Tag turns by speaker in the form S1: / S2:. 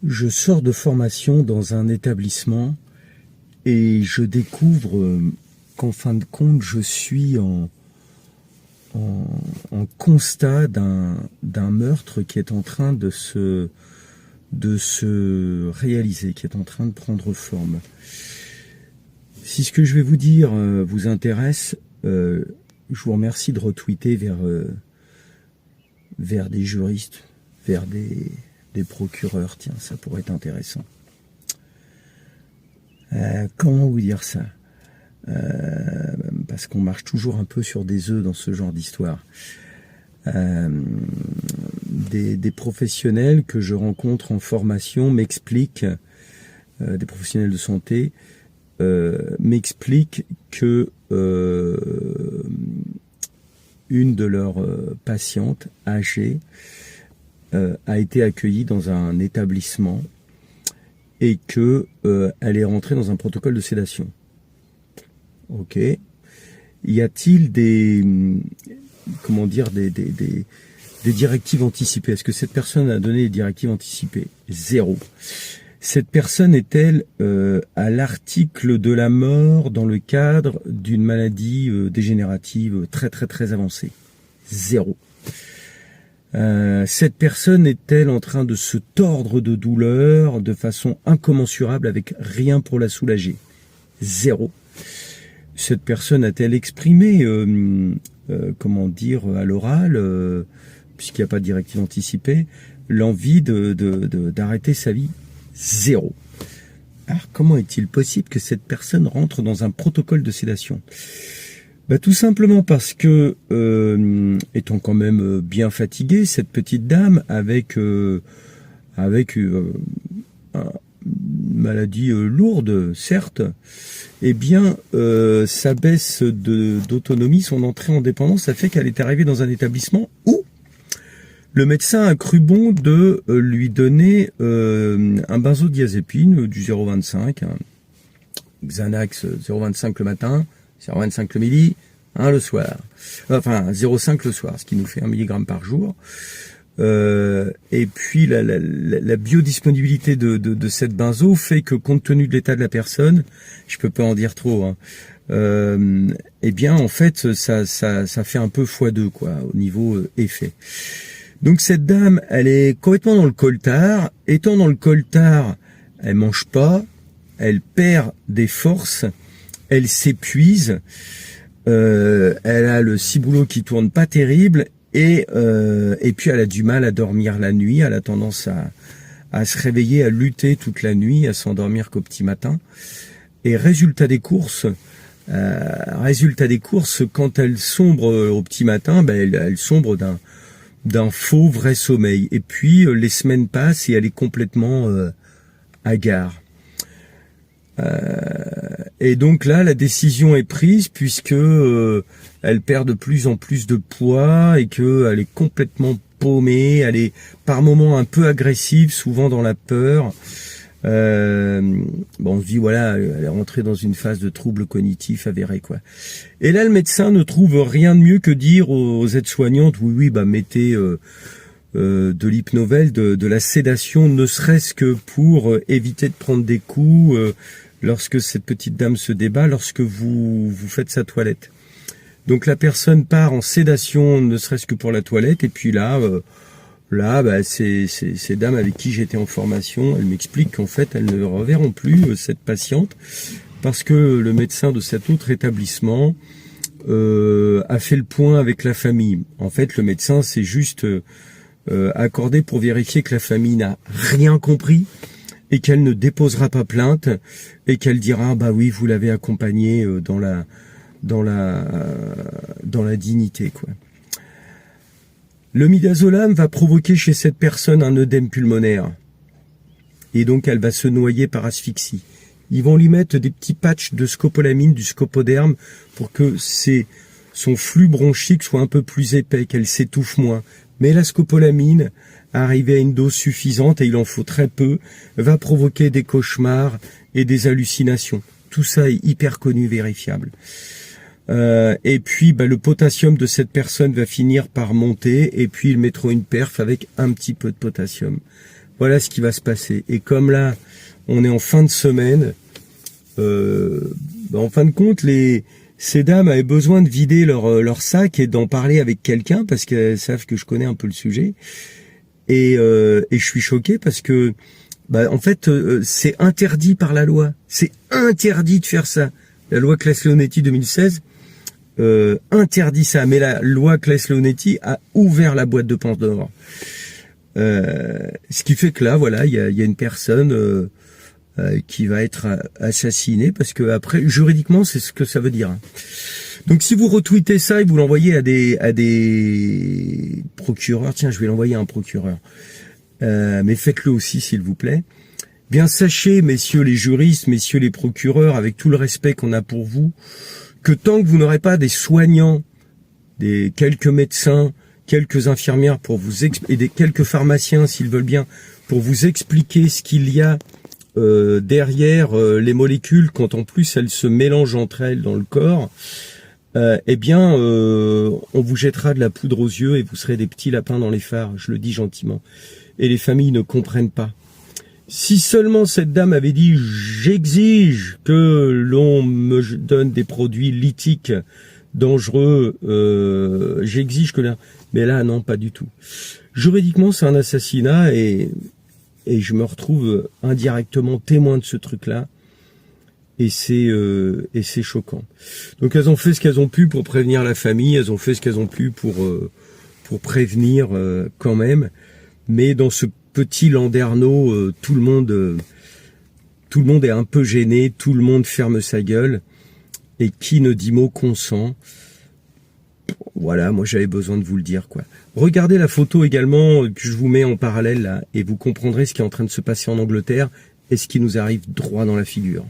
S1: Je sors de formation dans un établissement et je découvre qu'en fin de compte, je suis en constat d'un meurtre qui est en train de se réaliser, qui est en train de prendre forme. Si ce que je vais vous dire vous intéresse, je vous remercie de retweeter vers des juristes, vers des procureurs. Tiens, ça pourrait être intéressant. Comment vous dire ça? Parce qu'on marche toujours un peu sur des œufs dans ce genre d'histoire. Des professionnels que je rencontre en formation m'expliquent, des professionnels de santé, m'expliquent que une de leurs patientes âgées a été accueillie dans un établissement et que elle est rentrée dans un protocole de sédation. Ok. Y a-t-il des directives anticipées? Est-ce que cette personne a donné des directives anticipées? Zéro. Cette personne est-elle à l'article de la mort dans le cadre d'une maladie dégénérative très très très avancée? Zéro. Cette personne est-elle en train de se tordre de douleur de façon incommensurable avec rien pour la soulager? Zéro. Cette personne a-t-elle exprimé, à l'oral, puisqu'il n'y a pas de directive anticipée, l'envie d'arrêter sa vie? Zéro. Alors comment est-il possible que cette personne rentre dans un protocole de sédation? Tout simplement parce que, étant quand même bien fatiguée, cette petite dame, avec une maladie lourde, certes, eh bien, sa baisse d'autonomie, son entrée en dépendance, a fait qu'elle est arrivée dans un établissement où le médecin a cru bon de lui donner un benzodiazépine du 0,25, un Xanax 0,25 le matin, 0,25 le midi, 1 le soir. Enfin, 0,5 le soir, ce qui nous fait 1 mg par jour. Et puis la biodisponibilité de cette benzo fait que, compte tenu de l'état de la personne, je peux pas en dire trop, hein, eh bien en fait ça fait un peu x2 quoi au niveau effet. Donc cette dame, elle est complètement dans le coltard. Étant dans le coltard, elle mange pas, elle perd des forces, elle s'épuise, elle a le ciboulot qui tourne pas terrible. Et puis elle a du mal à dormir la nuit, elle a tendance à se réveiller, à lutter toute la nuit, à s'endormir qu'au petit matin. Et résultat des courses, quand elle sombre au petit matin, elle sombre d'un faux vrai sommeil. Et puis les semaines passent et elle est complètement hagard. Et donc là, la décision est prise puisque elle perd de plus en plus de poids et qu'elle est complètement paumée. Elle est par moments un peu agressive, souvent dans la peur. On se dit voilà, elle est rentrée dans une phase de trouble cognitif avéré quoi. Et là, le médecin ne trouve rien de mieux que dire aux aides-soignantes oui, mettez de l'hypnovel, de la sédation, ne serait-ce que pour éviter de prendre des coups lorsque cette petite dame se débat, lorsque vous faites sa toilette. Donc la personne part en sédation, ne serait-ce que pour la toilette, et puis là, ces dames avec qui j'étais en formation, elles m'expliquent qu'en fait, elles ne reverront plus cette patiente, parce que le médecin de cet autre établissement a fait le point avec la famille. En fait, le médecin s'est juste accordé pour vérifier que la famille n'a rien compris, et qu'elle ne déposera pas plainte, et qu'elle dira oui, vous l'avez accompagnée dans la dignité quoi. Le midazolam va provoquer chez cette personne un œdème pulmonaire, et donc elle va se noyer par asphyxie. Ils vont lui mettre des petits patchs de scopolamine, du scopoderme, pour que son flux bronchique soit un peu plus épais, qu'elle s'étouffe moins. Mais la scopolamine, arrivée à une dose suffisante, et il en faut très peu, va provoquer des cauchemars et des hallucinations. Tout ça est hyper connu, vérifiable. Et puis le potassium de cette personne va finir par monter, et puis ils mettront une perf avec un petit peu de potassium. voilà ce qui va se passer. Et comme là, on est en fin de semaine, en fin de compte, ces dames avaient besoin de vider leur sac et d'en parler avec quelqu'un parce qu'elles savent que je connais un peu le sujet. Et je suis choqué parce que, en fait, c'est interdit par la loi. C'est interdit de faire ça. La loi Claes-Leonetti 2016 interdit ça, mais la loi Claes-Leonetti a ouvert la boîte de Pandore. Ce qui fait que là, voilà, il y a une personne qui va être assassinée parce que après, juridiquement, c'est ce que ça veut dire. Donc, si vous retweetez ça et vous l'envoyez à des procureurs, tiens, je vais l'envoyer à un procureur, mais faites-le aussi, s'il vous plaît. Bien, sachez, messieurs les juristes, messieurs les procureurs, avec tout le respect qu'on a pour vous, que tant que vous n'aurez pas des soignants, quelques médecins, quelques infirmières pour vous et quelques pharmaciens, s'ils veulent bien, pour vous expliquer ce qu'il y a derrière les molécules, quand en plus elles se mélangent entre elles dans le corps, on vous jettera de la poudre aux yeux et vous serez des petits lapins dans les phares, je le dis gentiment. Et les familles ne comprennent pas. Si seulement cette dame avait dit « j'exige que l'on me donne des produits lithiques dangereux, j'exige que là », mais là non, pas du tout. Juridiquement, c'est un assassinat et je me retrouve indirectement témoin de ce truc-là et c'est choquant. Donc elles ont fait ce qu'elles ont pu pour prévenir la famille, elles ont fait ce qu'elles ont pu pour prévenir quand même, mais dans ce petit landerneau, tout le monde est un peu gêné, tout le monde ferme sa gueule, et qui ne dit mot consent. Voilà, moi j'avais besoin de vous le dire, quoi. Regardez la photo également que je vous mets en parallèle là, et vous comprendrez ce qui est en train de se passer en Angleterre et ce qui nous arrive droit dans la figure.